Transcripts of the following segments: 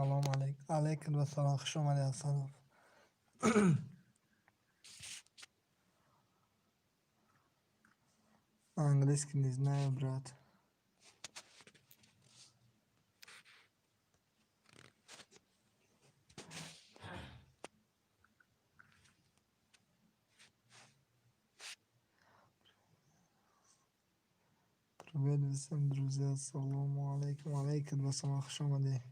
سلام علیکم. علیکم و سلام. خوش آمدید حسن. Angliski ne znaju, brate. Привет всем, друзья. Саламу алейкум. Алейкум ва салам. Хуш омадед.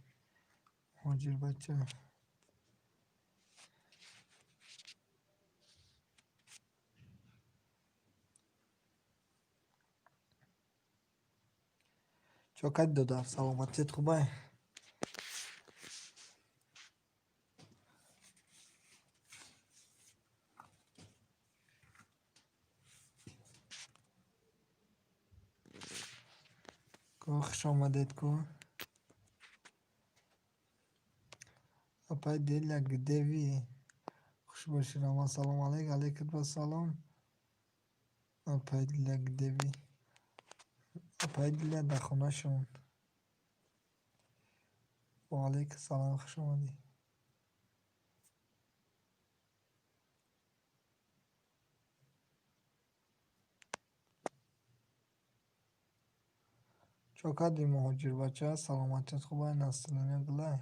Муҳоҷир бача. Чокат додар. Саломатият хубай? Хуш омадед ку. Апай деля гдеви. Хуш бошед. Ама салом алейкум. Алейкум ва салом. Апай деля гдеви. Апай деля дар хонашон. Ва алейкум салом. Хуш омадед. Чокат ди муҳоҷир бача. Саломатият хубай? Настроение гулай?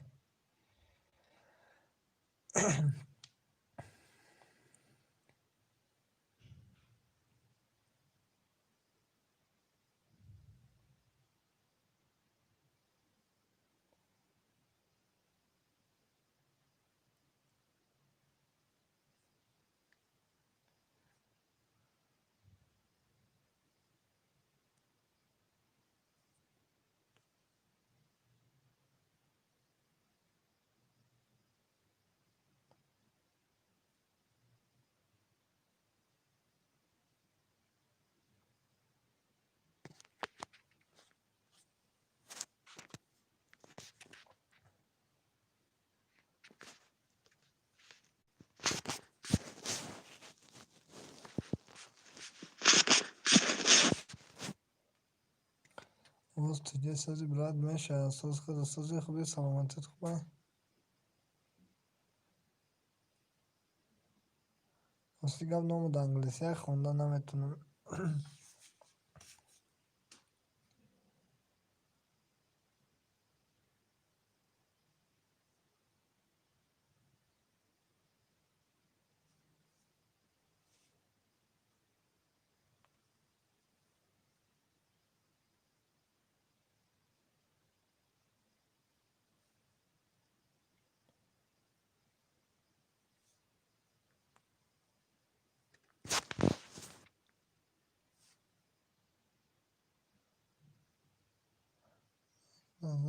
Оз туҷе сази брат мешавад. Саз худа сази хуби саломатият хубай? Асли гап номуд англисия хонда наметунам.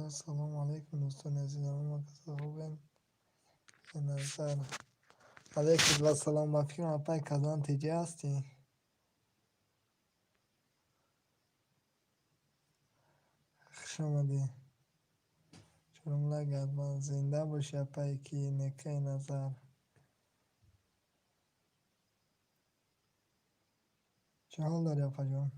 Салом алейкум дӯстони азизам. Ҳама касо хубен? Назар. Алейкум ва салом. Ба фикрам апай казан тиҷа ҳастӣ? Хуш омадӣ. Чорумла гардман. Зинда бошӣ апай ки некаи Назар. Чӣ ҳол дорӣ апаҷон?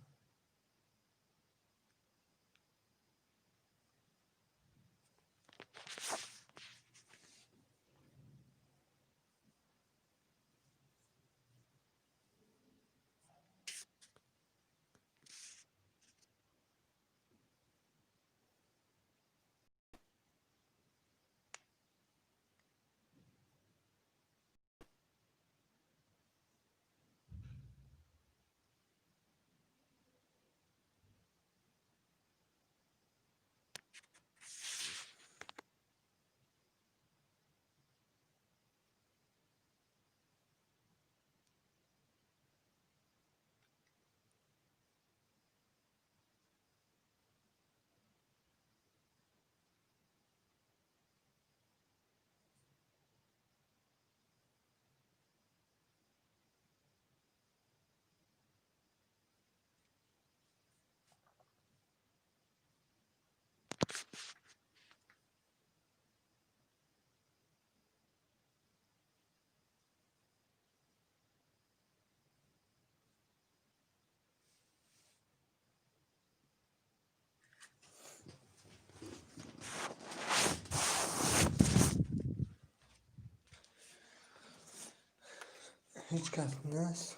هیچ کس نیست.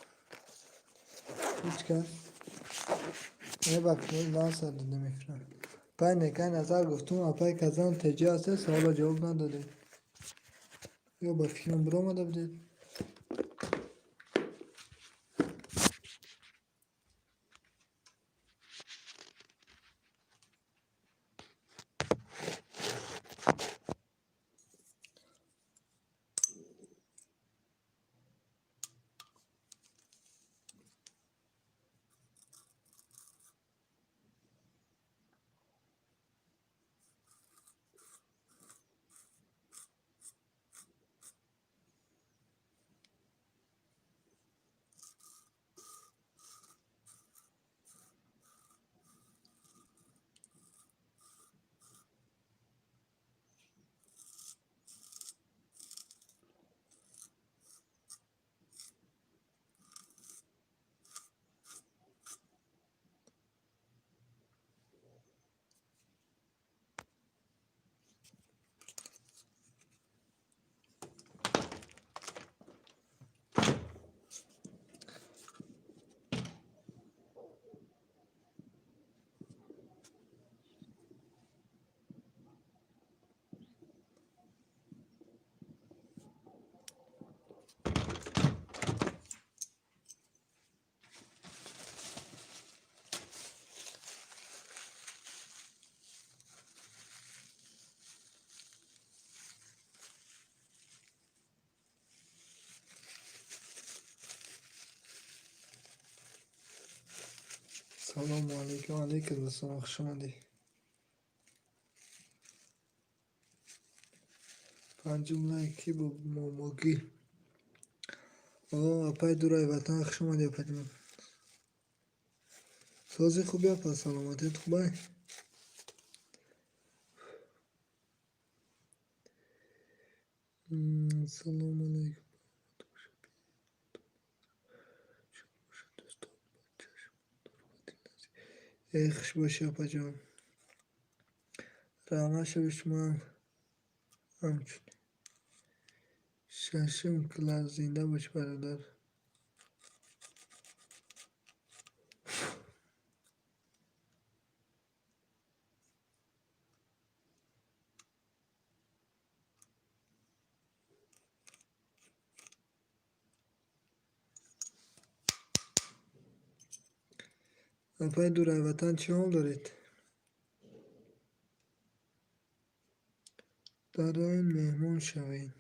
هیچ کس یه وقتی لحظه نمیفهم. پای نکای نظر گفتم اپای کزان تجی هسته سوالا جواب نداده یا با فیلم برو آمده بودید. سلام علیکم. علیکم السلام. خوش آمدی. پنجم لایکی با موموگی. اپای دورای وطن خوش آمدی. اپای جون سازی خوبی اپا سلامتیت خوبه. سلام علیکم. ای خوش باشی اپا جان. رحمه شب شما همچون ششم کلاس زنده باش برادر. اپای دورای وطن چه حال دارید؟ دارین مهمون شوین.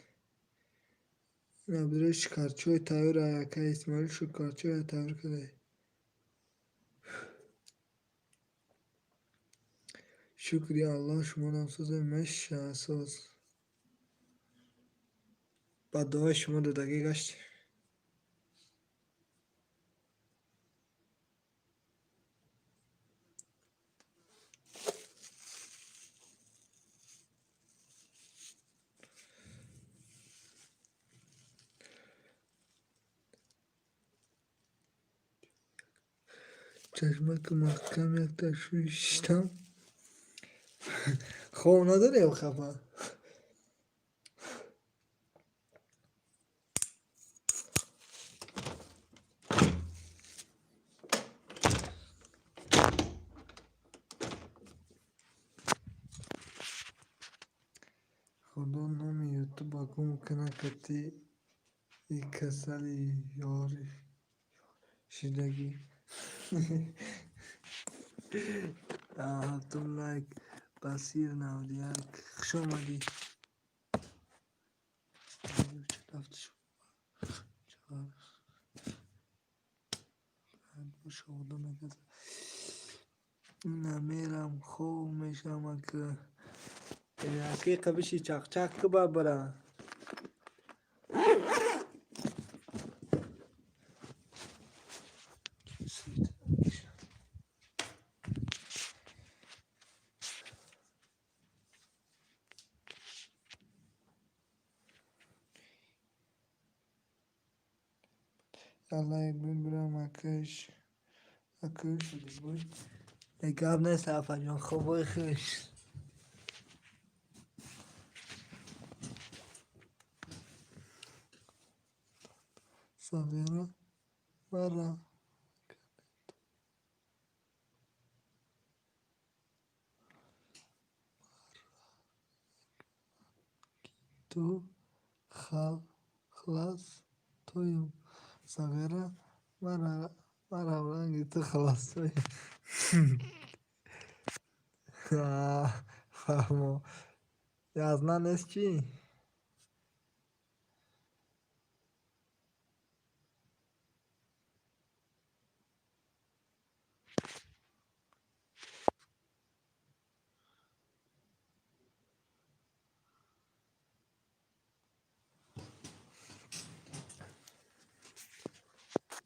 نبدره شکارچوی تاور آیاکه اسماعیل شکارچوی تاور کده. شکری الله شما نامساز مش اساس با دعای شما دو دقیقه گشت. چشمک محکم یک تشویشتم خواب نداره یا خفا. خدا نمی یوتیوب گم کنه کتی ای کسلی یاری شدگی. هفتم لایک بسیر نودیک خوش آمدی. چه رفت شد شغل نکرد. نمیرم خوب میشم اگه حقیقه بشی چک چک که ببره. الله یک بین برم اکش شدی بای نگاب نیست افا جان خوبای خوش. صغيرة مرة تو خلاص تویم صغيرة مرة رنگی تو خلاص تویم فهمو یزنا نیست چی؟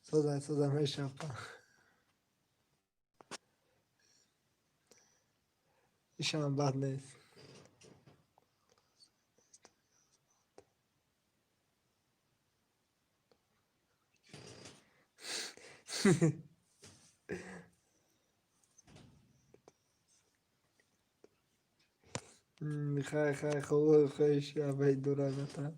سوزه میشه ایشان بد نیست خیلی خوب خیلی شبه دورانتا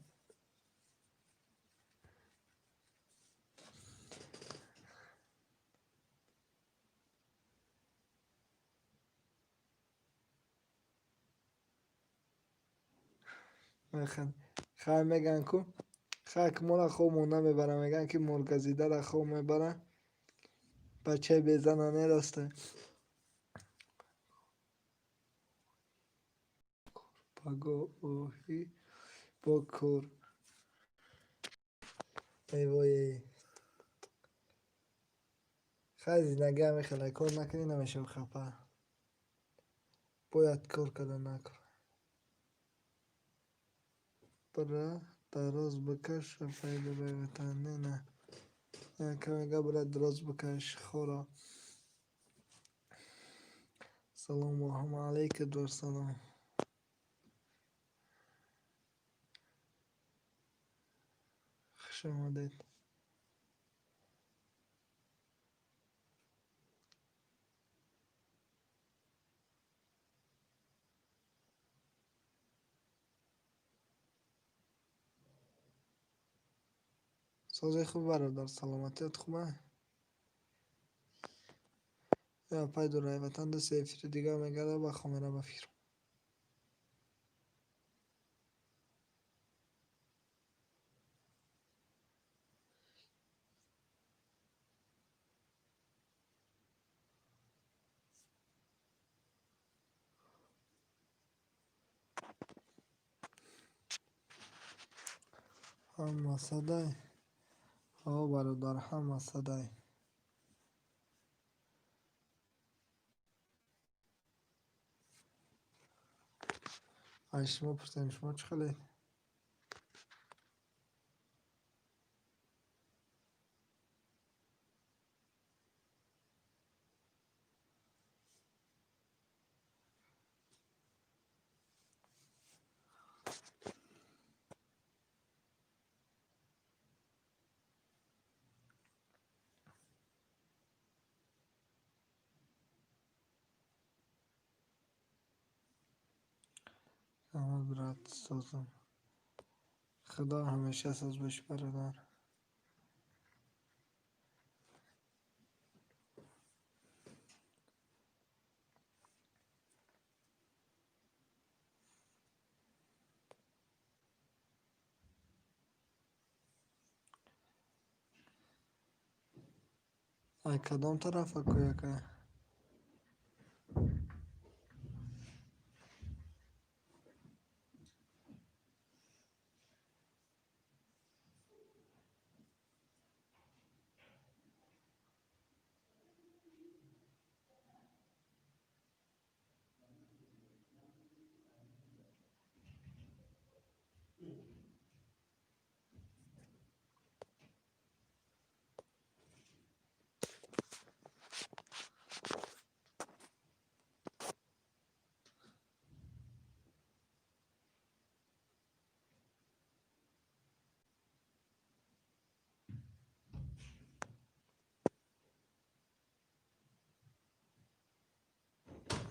خیلی میگن کو خیلی که مولا خوب مونده میبرن میگن که مرگزیده را خوب میبرن بچه بیزنانه راسته پاگو اوهی بکر ای وای خیلی زندگی همی خیلی کار نکنی نمیشه خفه باید کار کردن نکن برا دراز بکش پیدا بیوتن نه که میگه برا دراز بکش خورا سلام و هم علیک دور سلام خوش آمدید سازه خوب برادر سلامتیت خوبه یا پای دو رایوتن دو سیفیر دیگه میگه با خمیره بفیر هم صدای آه برادر هم صدای شما پرسیم شما چه خیلی اما برات سازم خدا همیشه ساز بش برادر ای کدام طرف کویا که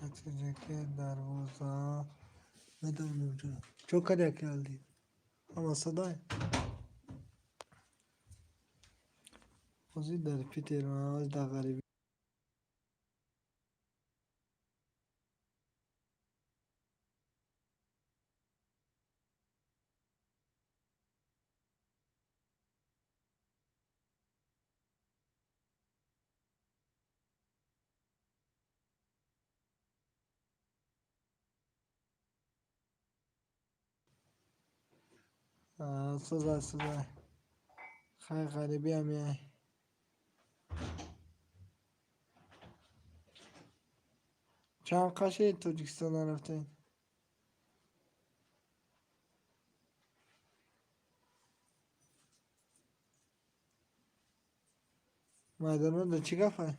نتیجه که دروازه بدون اونجا چو کدیا کردی اما صدای Ozi dar Peter mas da garibi. سزا خیلی غریبی هم یه چند قشه تاجیکستان رفته مایدانو da چی گفته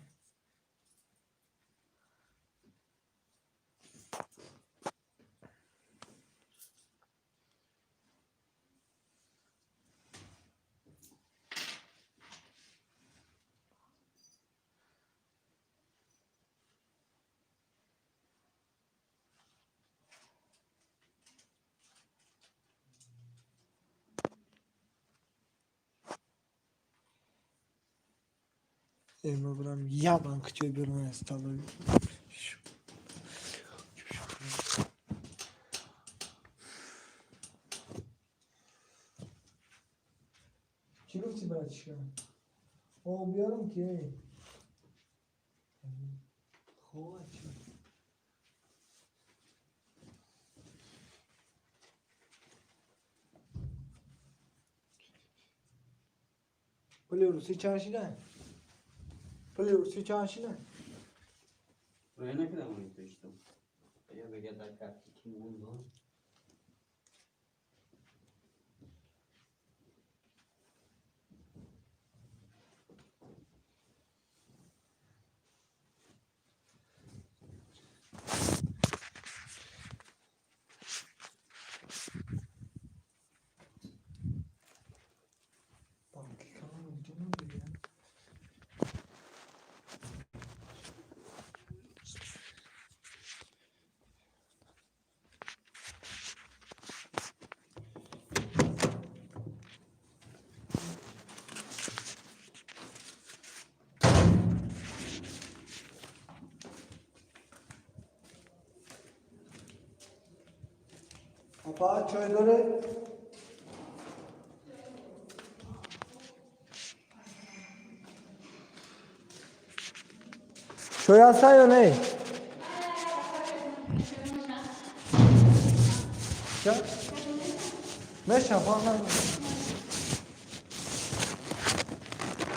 ما برم یه بانک چوی برون استالوی چی گفتی برای چی کنم بیارم که خواه چی پلی روسی چاشی نه پلی روسی چاشی نه روی نکردم اونی توشتم یا بگه در کفتی که موندم بانکی کنم اینجا نمیگه پاپا چای داره چای هست یا نه چه نشم خواهم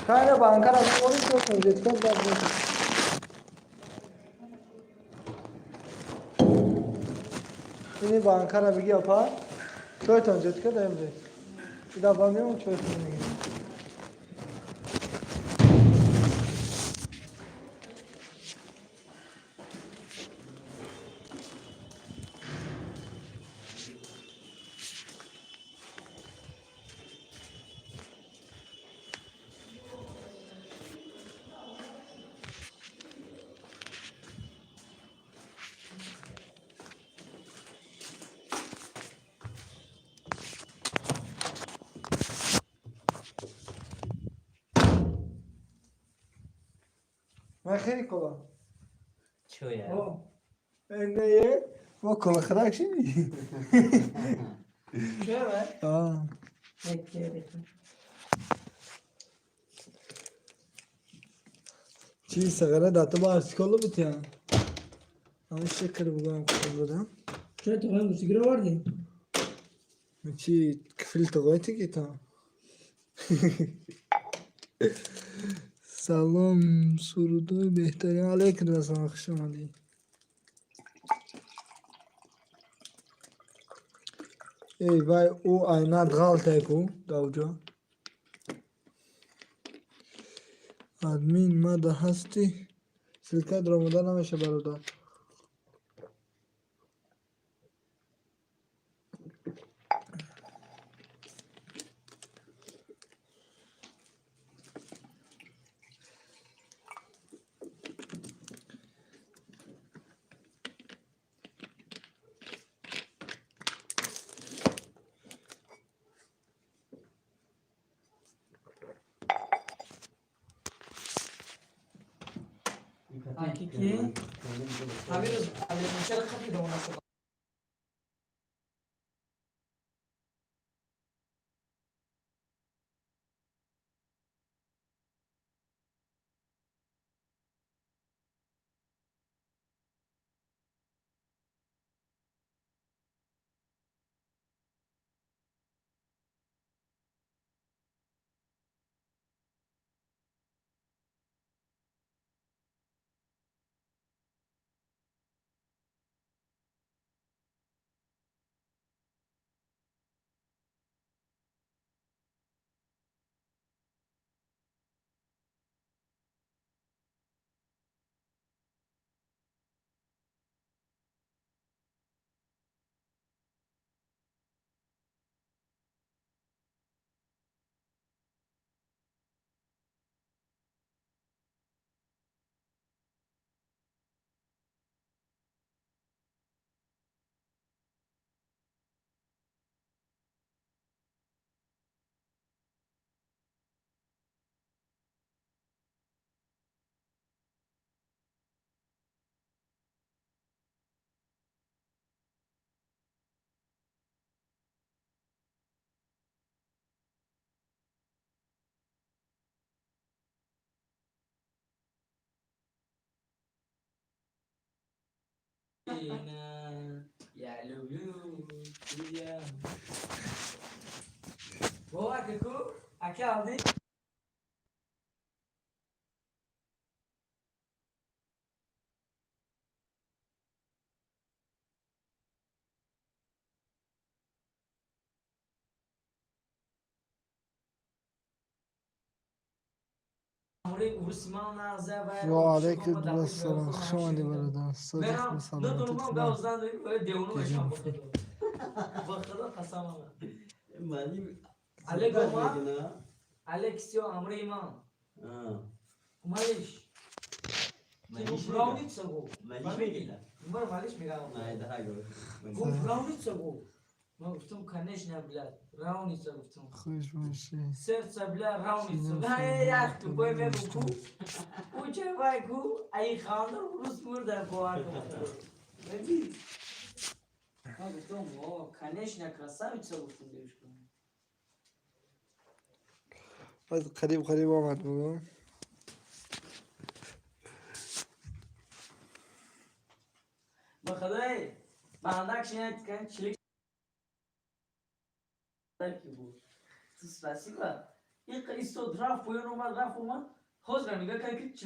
خیلی بانکر از کوری تو کنجد کن داد اینی بانکر بگی اپا چای تنجد کن امره ایدا بامیمون چای کنیم من خیلی کلا چویا اینه یه ما کلا خرک شدی چویا چی سگره داتا با ارسی کلا بیتیم همه شکر بگم کلا بودم چرا تو هم موسیقی رو آوردی؟ چی کفیل تقویتی که تا سلام سرودوی بهترین علیک رسان خوش آمدی ای وای او aynat غلطه کو داوجا admin ما ده هستی سلکت رامدان نمیشه برادر کی؟ همین روز چرا خیلی دونه شد. بابا ککو اکی aldın. و علیکم السلام خوش آمدی برادران. صادق به سلامتی خدا دیگه با خدا قسم مالی علیکم الکسیو امر ایمان مالش مالیش براونی سگو مالیش میگیره بر مالش میگم نه ده ها گفت براونی سگو ما گفتم کنش نبلد براونی سگو گفتم خوش باشی. سر سبلا راونی سگو نه یک تو بای میگو او چه بای کو ای خانه روز مرده بوار ببین ما گفتم او کنش نکرسم چه گفتم دیوش کنم باید قریب آمد بگو. بخدای بندک شنید کن چلیک کی بود تو سپاسی با این قیستو رفت پایین اومد خوز را نگاه که